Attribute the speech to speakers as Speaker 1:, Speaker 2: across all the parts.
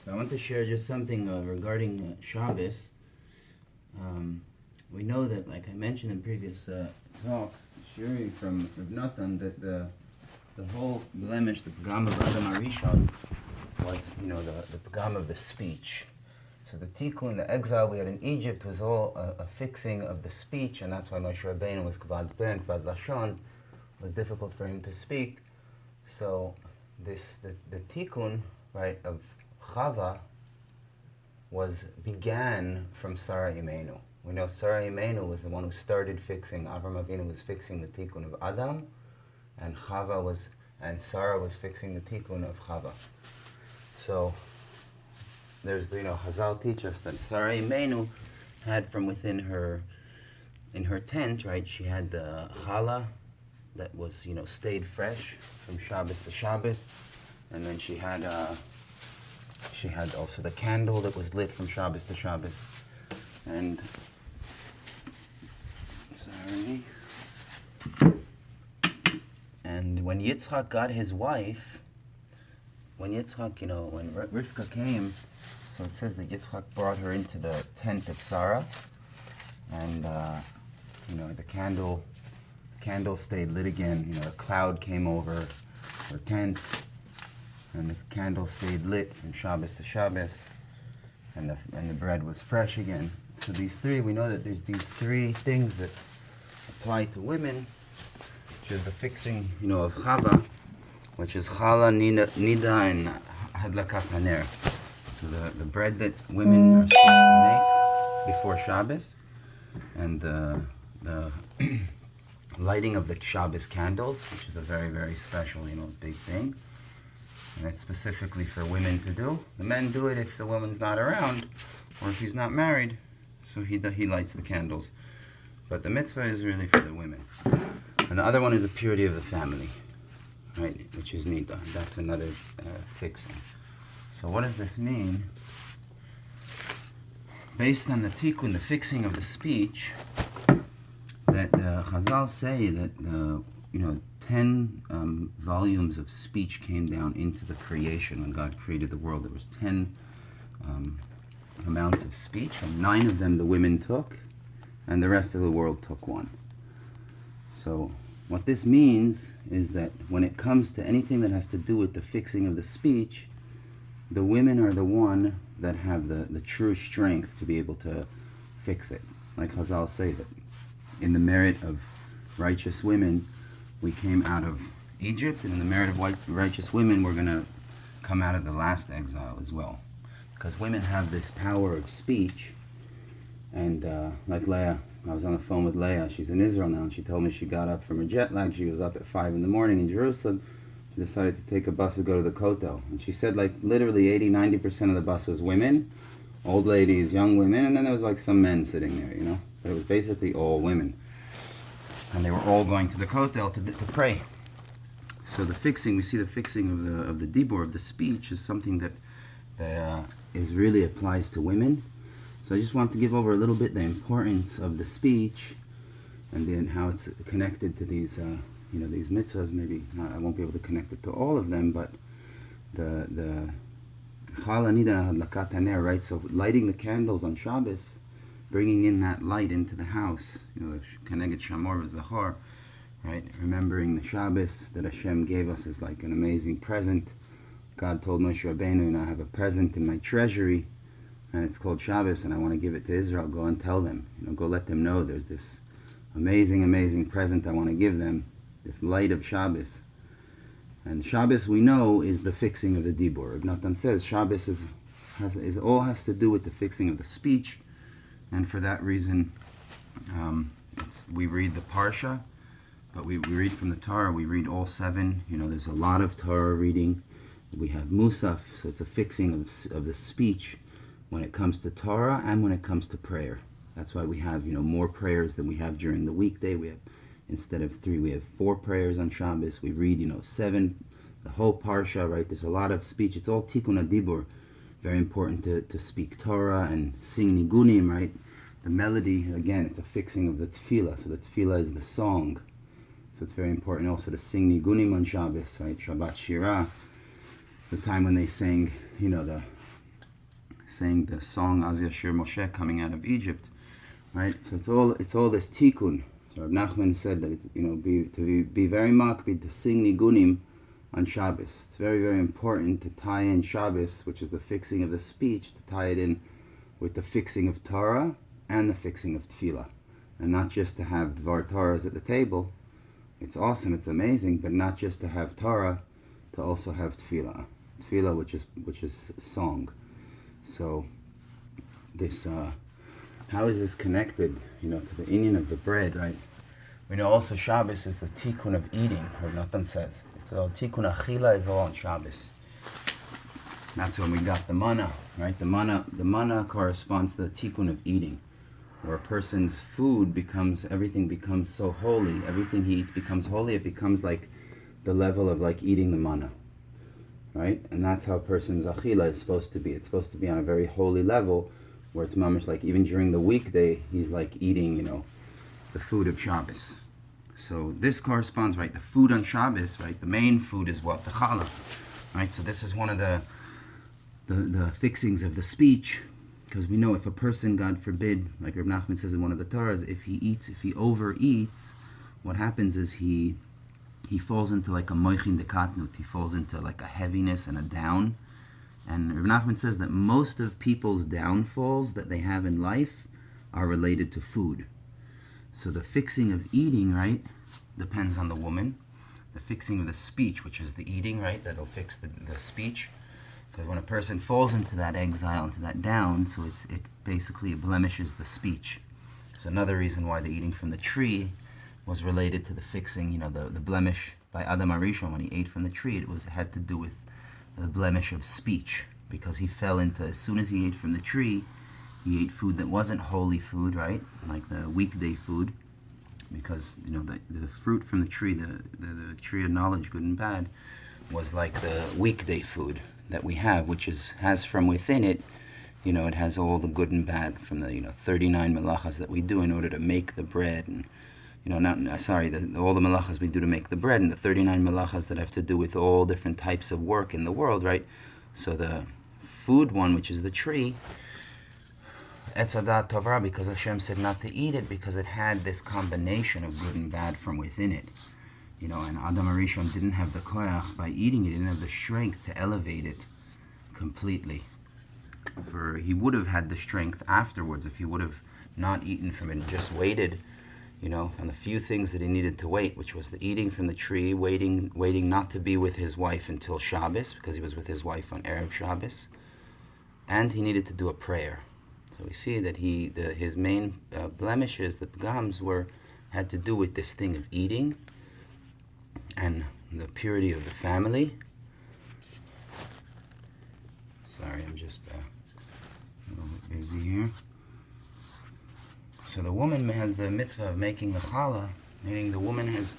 Speaker 1: So I want to share just something regarding Shabbos. We know that, like I mentioned in previous talks, Shiri from Rav Natan, that the whole blemish, the pagam of Adam Arishon, was, the pagam of the speech. So the tikkun, the exile we had in Egypt, was all a fixing of the speech, and that's why Moshe Rabbeinu was kvad ben, kvad lashon, was difficult for him to speak. So the tikkun, right, of Chava began from Sarah Imenu. We know Sarah Imenu was the one who started fixing. Avraham Avinu was fixing the tikkun of Adam, and Sarah was fixing the tikkun of Chava. So there's, Chazal teach us that Sarah Imenu had from within her, in her tent, right, she had the challah that was, stayed fresh from Shabbos to Shabbos, and then she had also the candle that was lit from Shabbos to Shabbos. And when Yitzchak got his wife, when Rivka came, so it says that Yitzchak brought her into the tent of Sarah, and the candle stayed lit again. A cloud came over her tent, and the candle stayed lit from Shabbos to Shabbos, and the bread was fresh again. So we know that there's these three things that apply to women, which is the fixing, of Chava, which is challah, nida, and hadlakat haner. So the bread that women are supposed to make before Shabbos, and the lighting of the Shabbos candles, which is a very, very special, big thing. And it's specifically for women to do. The men do it if the woman's not around, or if he's not married, so he lights the candles. But the mitzvah is really for the women. And the other one is the purity of the family, right, which is nida. That's another fixing. So what does this mean? Based on the tikkun, the fixing of the speech, that Chazal say that 10 volumes of speech came down into the creation when God created the world. There was 10 amounts of speech, and 9 of them the women took, and the rest of the world took 1. So what this means is that when it comes to anything that has to do with the fixing of the speech, the women are the one that have the true strength to be able to fix it. Like Chazal say that in the merit of righteous women, we came out of Egypt, and in the merit of righteous women, we're going to come out of the last exile as well. Because women have this power of speech, and like Leah, I was on the phone with Leah, she's in Israel now, and she told me she got up from her jet lag, she was up at 5 in the morning in Jerusalem, she decided to take a bus to go to the Kotel. And she said literally 80-90% of the bus was women, old ladies, young women, and then there was some men sitting there, But it was basically all women. And they were all going to the Kotel to pray. So the fixing, we see the fixing of the dibur, of the speech, is something that is really applies to women. So I just want to give over a little bit the importance of the speech, and then how it's connected to these, these mitzvahs. Maybe I won't be able to connect it to all of them, but the challah nida hadlakat haner, right? So lighting the candles on Shabbos, bringing in that light into the house, Keneged Shamor v'Zachor, right? Remembering the Shabbos that Hashem gave us as an amazing present. God told Moshe Rabbeinu, I have a present in my treasury, and it's called Shabbos, and I want to give it to Israel. Go and tell them, go let them know there's this amazing, amazing present I want to give them, this light of Shabbos. And Shabbos, we know, is the fixing of the dibur. Rav Natan says Shabbos all has to do with the fixing of the speech. And for that reason, we read the Parsha, but we read from the Torah, we read all 7. There's a lot of Torah reading. We have Musaf, so it's a fixing of the speech when it comes to Torah and when it comes to prayer. That's why we have, more prayers than we have during the weekday. We have, instead of 3, we have 4 prayers on Shabbos. We read, 7, the whole Parsha, right? There's a lot of speech. It's all Tikkun HaDibur. Very important to speak Torah and sing nigunim, right? The melody, again, it's a fixing of the tefillah. So the tefillah is the song. So it's very important also to sing nigunim on Shabbos, right? Shabbat Shirah, the time when they sang, saying the song Az Yashir Moshe coming out of Egypt, right? So it's all this tikkun. So Reb Nachman said that it's, you know, to be very makpid to sing nigunim on Shabbos. It's very, very important to tie in Shabbos, which is the fixing of the speech, to tie it in with the fixing of Torah and the fixing of Tefillah, and not just to have Dvar Torahs at the table. It's awesome, it's amazing, but not just to have Torah, to also have Tefillah, which is song. So this, how is this connected, you know, to the inyan of the bread, right? We know also Shabbos is the tikkun of eating, or Natan says. It's all tikkun achila is all on Shabbos. That's when we got the manna, right? The manna corresponds to the tikkun of eating, where a person's food everything becomes so holy. Everything he eats becomes holy. It becomes like the level of like eating the manna, right? And that's how a person's achila is supposed to be. It's supposed to be on a very holy level, where it's mamish like even during the weekday, he's like eating, you know, the food of Shabbos. So this corresponds, right? The food on Shabbos, right? The main food is what? The challah, right? So this is one of the fixings of the speech, because we know if a person, God forbid, like Reb Nachman says in one of the Torahs, if he overeats, what happens is he falls into like a moichin dekatnut. He falls into like a heaviness and a down. And Reb Nachman says that most of people's downfalls that they have in life are related to food. So the fixing of eating, right, depends on the woman. The fixing of the speech, which is the eating, right, that'll fix the speech. Because when a person falls into that exile, into that down, so it basically blemishes the speech. So another reason why the eating from the tree was related to the fixing, you know, the blemish by Adam HaRishon when he ate from the tree. It had to do with the blemish of speech, because he fell into, as soon as he ate from the tree, he ate food that wasn't holy food, right? Like the weekday food, because, you know, the fruit from the tree, the tree of knowledge, good and bad, was like the weekday food that we have, which has from within it, you know, it has all the good and bad from the, you know, 39 melachas that we do in order to make the bread, and, you know, all the melachas we do to make the bread, and the 39 melachas that have to do with all different types of work in the world, right? So the food one, which is the tree, Etz Hadat Tov, because Hashem said not to eat it, because it had this combination of good and bad from within it. You know, and Adam HaRishon didn't have the koyach by eating it, he didn't have the strength to elevate it completely. For he would have had the strength afterwards if he would have not eaten from it and just waited, you know, on the few things that he needed to wait, which was the eating from the tree, waiting not to be with his wife until Shabbos, because he was with his wife on Erev Shabbos, and he needed to do a prayer. So we see that his main blemishes, the pagams, had to do with this thing of eating and the purity of the family. Sorry, I'm just a little bit busy here. So the woman has the mitzvah of making the challah, meaning the woman has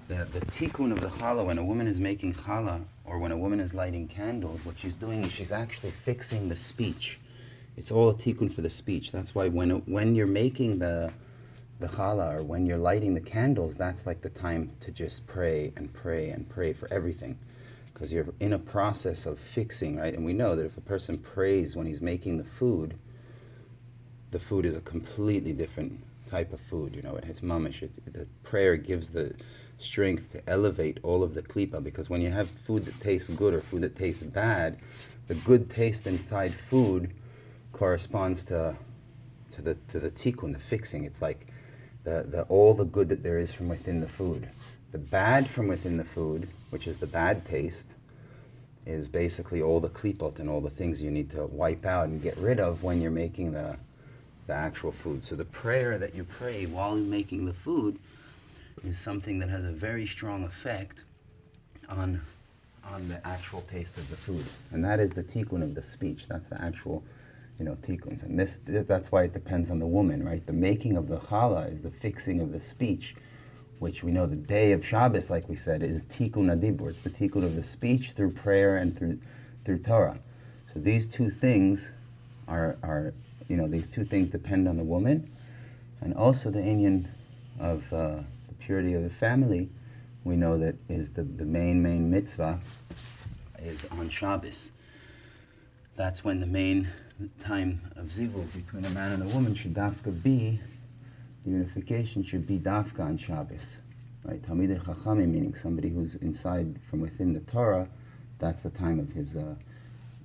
Speaker 1: the tikkun of the challah. When a woman is making challah, or when a woman is lighting candles, what she's doing is she's actually fixing the speech. It's all a tikkun for the speech. That's why when you're making the challah, or when you're lighting the candles, that's like the time to just pray and pray and pray for everything, because you're in a process of fixing, right? And we know that if a person prays when he's making the food is a completely different type of food. You know, it has mamish. The prayer gives the strength to elevate all of the klipa, because when you have food that tastes good or food that tastes bad, the good taste inside food corresponds to the tikkun, the fixing. It's like all the good that there is from within the food. The bad from within the food, which is the bad taste, is basically all the klipot and all the things you need to wipe out and get rid of when you're making the actual food. So the prayer that you pray while you're making the food is something that has a very strong effect on the actual taste of the food. And that is the tikkun of the speech. That's the actual, you know, tikkuns. And that's why it depends on the woman, right? The making of the challah is the fixing of the speech, which we know the day of Shabbos, like we said, is tikkun adibur. It's the tikkun of the speech through prayer and through Torah. So these two things are these two things depend on the woman, and also the inyan of the purity of the family. We know that is the main mitzvah is on Shabbos. That's when the main the time of zivug between a man and a woman should dafka be, the unification should be dafka on Shabbos. Right? Talmidei Chachamim, meaning somebody who's inside from within the Torah, that's the time of his, the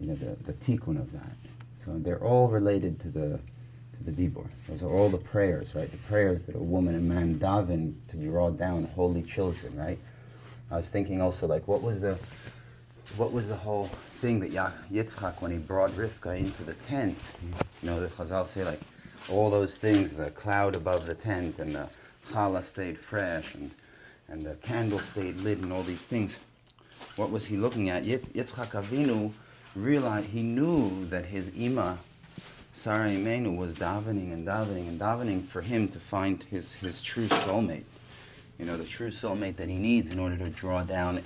Speaker 1: tikkun of that. So they're all related to the dibur. Those are all the prayers, right? The prayers that a woman and man daven to draw down holy children, right? I was thinking also, like, what was the whole thing that Yitzchak, when he brought Rivka into the tent, the Chazal say, like, all those things, the cloud above the tent, and the challah stayed fresh, and the candle stayed lit, and all these things. What was he looking at? Yitzchak Avinu realized, he knew that his Ima, Sarah Imenu, was davening and davening and davening for him to find his true soulmate. The true soulmate that he needs in order to draw down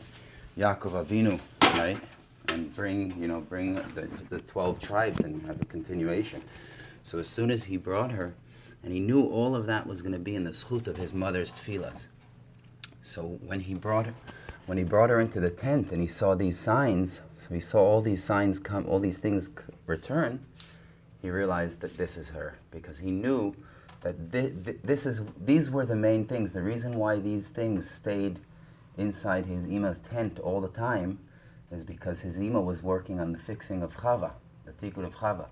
Speaker 1: Yaakov Avinu, right? And bring the 12 tribes and have a continuation. So as soon as he brought her, and he knew all of that was going to be in the zchut of his mother's tefillas. So when he brought her into the tent and he saw these signs, so he saw all these signs come, all these things return, he realized that this is her, because he knew that these were the main things. The reason why these things stayed inside his Ima's tent all the time is because his Ima was working on the fixing of Chava, the tikkun of Chava,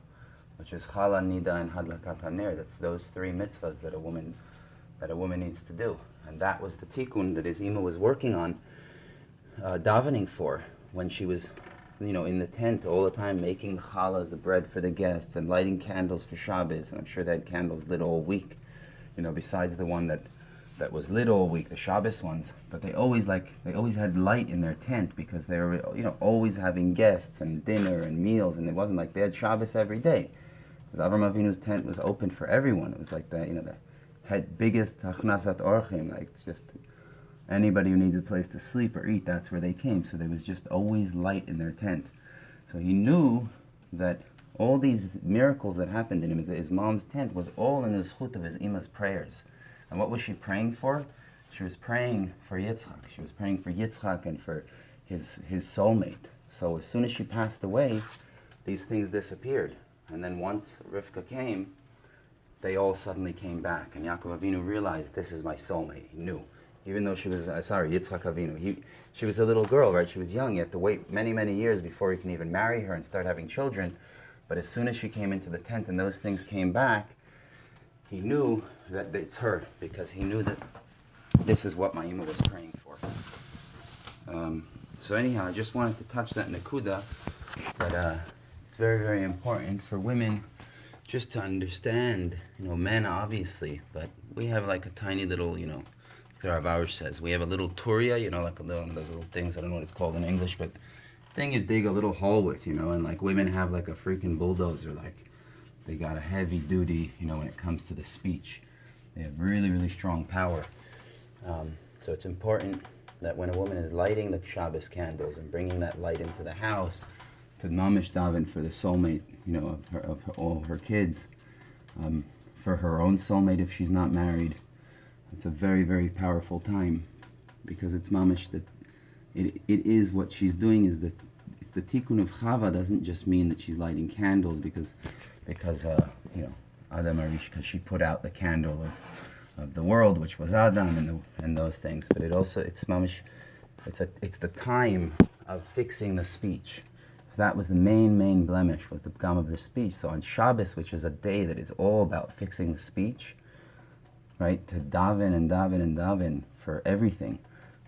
Speaker 1: which is Chala, Nida, and Hadlakat HaNer. That's those three mitzvahs that a woman needs to do. And that was the tikkun that his Ima was working on, davening for, when she was in the tent all the time, making the challahs, the bread for the guests, and lighting candles for Shabbos. And I'm sure they had candles lit all week, besides the one that was lit all week, the Shabbos ones. But they always had light in their tent, because they were, always having guests and dinner and meals, and it wasn't like they had Shabbos every day. Because Avram Avinu's tent was open for everyone. It was like the biggest hachnasat orchim, like just anybody who needs a place to sleep or eat, that's where they came. So there was just always light in their tent. So he knew that all these miracles that happened in him, his mom's tent, was all in the zchut of his Ima's prayers. And what was she praying for? She was praying for Yitzchak. She was praying for Yitzchak and for his soulmate. So as soon as she passed away, these things disappeared. And then once Rivka came, they all suddenly came back. And Yaakov Avinu realized, this is my soulmate. He knew. Even though she was, Yitzchak Avinu, she was a little girl, right? She was young. You have to wait many, many years before you can even marry her and start having children. But as soon as she came into the tent and those things came back, he knew that it's her, because he knew that this is what my Ima was praying for. So anyhow, I just wanted to touch that Nakuda, but it's very, very important for women just to understand, men obviously, but we have like a tiny little, the Rav Auerbach says, we have a little turia, like one of those little things, I don't know what it's called in English, but thing you dig a little hole with, and like women have like a freaking bulldozer, like they got a heavy duty, when it comes to the speech. They have really, really strong power. So it's important that when a woman is lighting the Shabbos candles and bringing that light into the house, to mamish daven for the soulmate, of all her kids, for her own soulmate if she's not married. It's a very, very powerful time, because it's mamish that it is what she's doing is that it's the tikkun of Chava. Doesn't just mean that she's lighting candles because Adam Arish, because she put out the candle of the world, which was Adam and those things. But it's mamish, it's the time of fixing the speech. So that was the main blemish, was the pgam of the speech. So on Shabbos, which is a day that is all about fixing the speech, right, to daven and daven and daven for everything,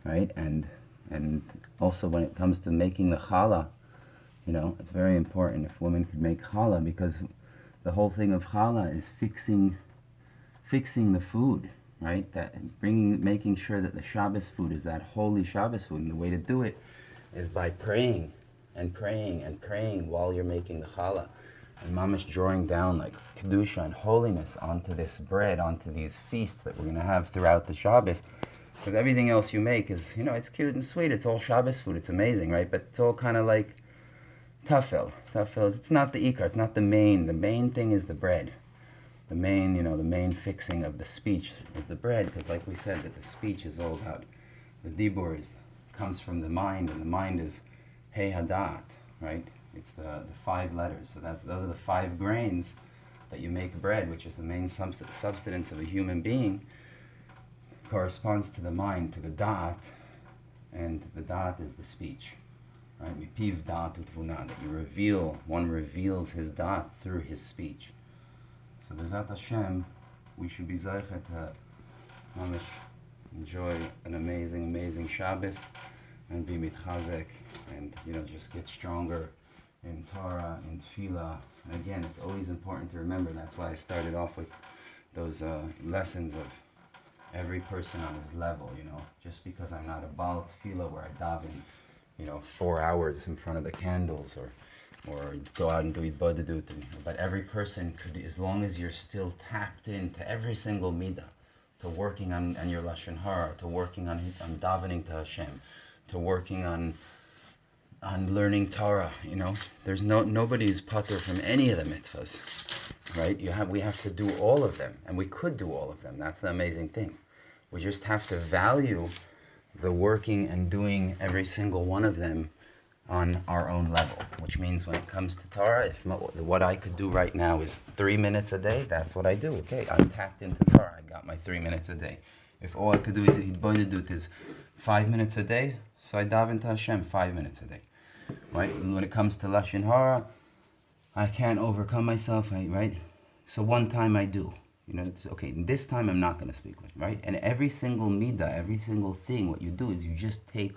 Speaker 1: right, and also when it comes to making the challah, it's very important if women could make challah, because the whole thing of challah is fixing the food, right, making sure that the Shabbos food is that holy Shabbos food, and the way to do it is by praying and praying and praying while you're making the challah. And mamish drawing down like kedusha and holiness onto this bread, onto these feasts that we're going to have throughout the Shabbos. Because everything else you make is, it's cute and sweet. It's all Shabbos food. It's amazing, right? But it's all kind of like tafel. It's not the ikar. It's not the main. The main thing is the bread. The main fixing of the speech is the bread. Because like we said, that the speech is all about, the dibur comes from the mind, and the mind is hey hadat, right? It's the 5 letters. So those are the 5 grains that you make bread, which is the main substance of a human being, corresponds to the mind, to the da'at, and the da'at is the speech. Right? Mipiv da'at utvuna, that you reveal, one reveals his da'at through his speech. So B'ezrat Hashem, we should be zeichet to mamish enjoy an amazing, amazing Shabbos and be mitchazek and just get stronger in Torah, in Tefillah. And again, it's always important to remember. That's why I started off with those lessons of every person on his level. Just because I'm not a Baal Tefillah where I daven, 4 hours in front of the candles, or go out and do Hitbodedut. But every person could, as long as you're still tapped into every single midah, to working on your Lashon Hara, to working on davening to Hashem, to working on learning Torah, there's nobody's patur from any of the mitzvahs, right? We have to do all of them, and we could do all of them. That's the amazing thing. We just have to value the working and doing every single one of them on our own level, which means when it comes to Torah, what I could do right now is 3 minutes a day, that's what I do. Okay, I'm tapped into Torah, I got my 3 minutes a day. If all I could do is Hitbodedut is 5 minutes a day, so I daven to Hashem 5 minutes a day. Right? When it comes to Lashon Hara, I can't overcome myself, right? So one time I do. Okay, this time I'm not going to speak, right? And every single midah, every single thing, what you do is you just take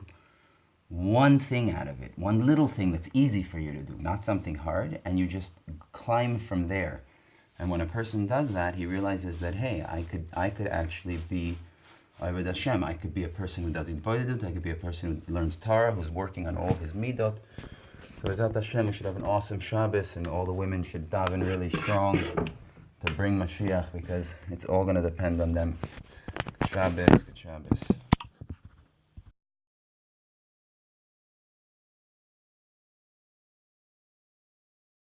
Speaker 1: one thing out of it, one little thing that's easy for you to do, not something hard, and you just climb from there. And when a person does that, he realizes that, hey, I could actually be Avodah Hashem. I could be a person who does Hitbodedut. I could be a person who learns Torah, who's working on all his midot. So B'ezrat Hashem, we should have an awesome Shabbos, and all the women should daven really strong to bring Mashiach, because it's all going to depend on them. Good Shabbos, good Shabbos.